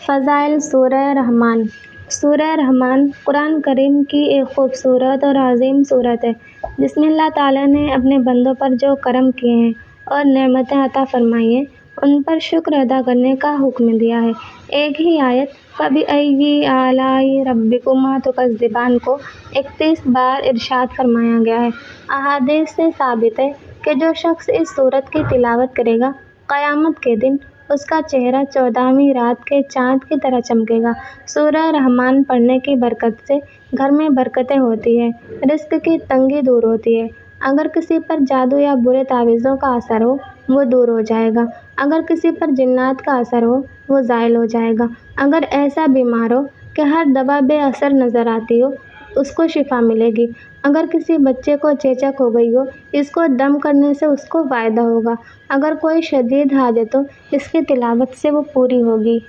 فضائل سورہ رحمان۔ سورہ رحمان قرآن کریم کی ایک خوبصورت اور عظیم سورت ہے جس میں اللہ تعالیٰ نے اپنے بندوں پر جو کرم کیے ہیں اور نعمتیں عطا فرمائی ہیں ان پر شکر ادا کرنے کا حکم دیا ہے۔ ایک ہی آیت فَبِأَيِّ آلَاءِ رَبِّكُمَا تُكَذِّبَانِ کو 31 بار ارشاد فرمایا گیا ہے۔ احادیث سے ثابت ہے کہ جو شخص اس سورت کی تلاوت کرے گا قیامت کے دن اس کا چہرہ 14ویں رات کے چاند کی طرح چمکے گا۔ سورہ رحمان پڑھنے کی برکت سے گھر میں برکتیں ہوتی ہیں، رزق کی تنگی دور ہوتی ہے۔ اگر کسی پر جادو یا برے تعویذوں کا اثر ہو وہ دور ہو جائے گا، اگر کسی پر جنات کا اثر ہو وہ زائل ہو جائے گا، اگر ایسا بیمار ہو کہ ہر دوا بے اثر نظر آتی ہو اس کو شفا ملے گی، اگر کسی بچے کو چیچک ہو گئی ہو اس کو دم کرنے سے اس کو فائدہ ہوگا، اگر کوئی شدید حاجت ہو اس کی تلاوت سے وہ پوری ہوگی۔